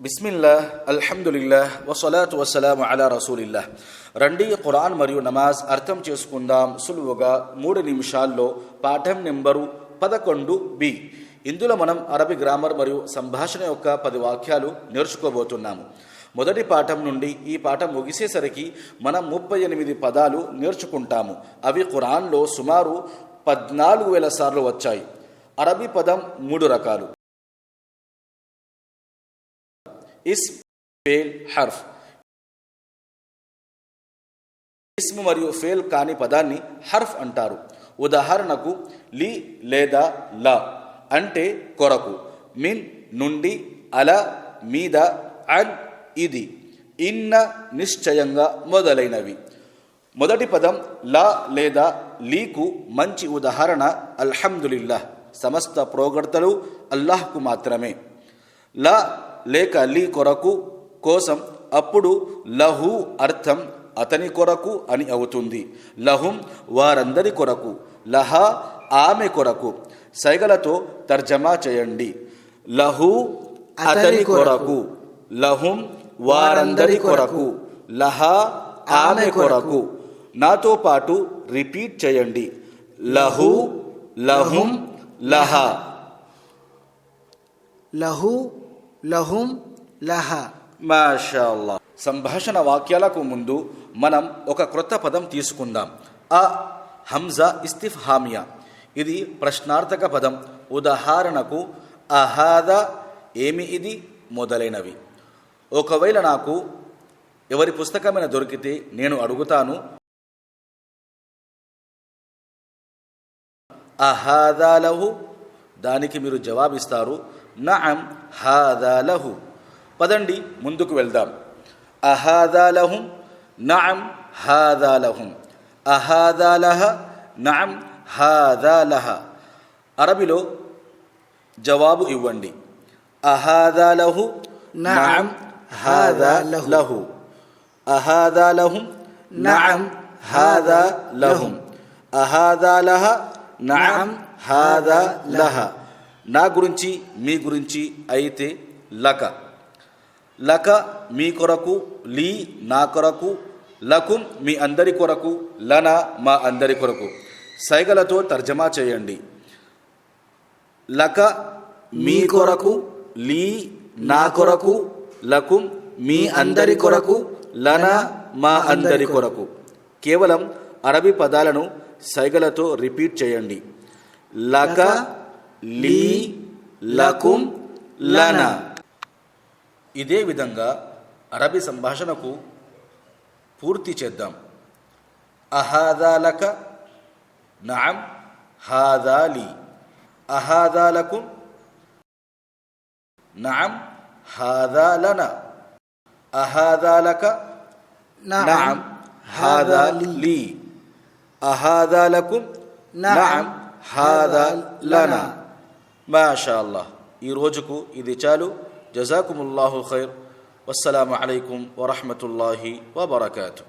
బిస్మిల్లాహ్, అల్హమ్దులిల్లాహ్, వసలాతు వసలాము అలా రసూలిల్లాహ్. రండి ఖురాన్ మరియు నమాజ్ అర్థం చేసుకుందాం సులువుగా 3 నిమిషాల్లో. పాఠం నెంబరు 11B. ఇందులో మనం అరబీ గ్రామర్ మరియు సంభాషణ యొక్క 10 వాక్యాలు నేర్చుకోబోతున్నాము. మొదటి పాఠం నుండి ఈ పాఠం ముగిసేసరికి మనం 38 పదాలు నేర్చుకుంటాము. అవి ఖురాన్లో సుమారు 14,000 సార్లు వచ్చాయి. అరబీ పదం 3 రకాలు: ఇస్మ్, ఫేల్, హర్ఫ్. ఇస్మ్ మరియు ఫేల్ కాని పదాన్ని హర్ఫ్ అంటారు. ఉదాహరణకు లి లేదా లా అంటే కొరకు, మిన్ నుండి, అల మీద, అన్ ఇది, ఇన్న నిశ్చయంగా మొదలైనవి. మొదటి పదం లా లేదా లీకు మంచి ఉదాహరణ అల్హమ్దులిల్లాహ్, సమస్త ప్రోగడ్తలు అల్లాహ్కు మాత్రమే. లా లేక లీ కొరకు, కోసం. అప్పుడు లహు అర్థం అతని కొరకు అని అవుతుంది. లహుం వారందరి కొరకు, లహా ఆమె కొరకు. సైగలతో తర్జమా చేయండి. లహు అతని కొరకు, లహుం వారందరి కొరకు, లహా ఆమె కొరకు. నాతో పాటు రిపీట్ చేయండి: లహు, లహుం, లహా. లహు, లహుం, లహా. మాషాల్లా. సంభాషణ వాక్యాలకు ముందు మనం ఒక క్రొత్త పదం తీసుకుందాం. అ హంజా ఇస్తిఫ్హామియా. ఇది ప్రశ్నార్థక పదం. ఉదాహరణకు అహాదా ఏమి ఇది మొదలైనవి. ఒకవేళ నాకు ఎవరి పుస్తకమైనా దొరికితే నేను అడుగుతాను, అహాదా లహు. దానికి మీరు జవాబిస్తారు నఅం హాదా లహు. పదండి ముందుకు వెళ్దాం. అహాదా లహుం, నఅం హాదా లహుం. అహాదా లహ, నఅం హాదా లహ. అరబీలో జవాబు ఇవ్వండి. అహాదా లహు, నఅం హాదా లహు. అహాదా లహుం, నఅం హాదా లహుం. అహాదా లహ, నఅం హాదా లహ. నా గురించి, మీ గురించి అయితే లక. లక మీ కొరకు, లీ నా కొరకు, లకుం మీ అందరి కొరకు, లన మా అందరి కొరకు. సైగలతో తర్జమా చేయండి. లక మీ కొరకు, లీ నా కొరకు, లకుం మీ అందరి కొరకు, లన మా అందరి కొరకు. కేవలం అరబీ పదాలను సైగలతో రిపీట్ చేయండి. లక, లీ, లకుం, లన. ఇదే విధంగా అరబీ సంభాషణకు పూర్తి చేద్దాం. అహాదా లక, నఅం హాదా లీ. అహాదా లకుం, నఅం హాదా లన. అహాదా లక, నఅం హాదా లీ. అహాదా లకుం, నఅం హాదా లనా. మాషాల్లాహ్. ఈ రోజుకు ఇది చాలు. జజాకుముల్లాహు ఖైర్. వస్సలాము అలైకుం వరహ్మతుల్లాహి వబరకాతుహు.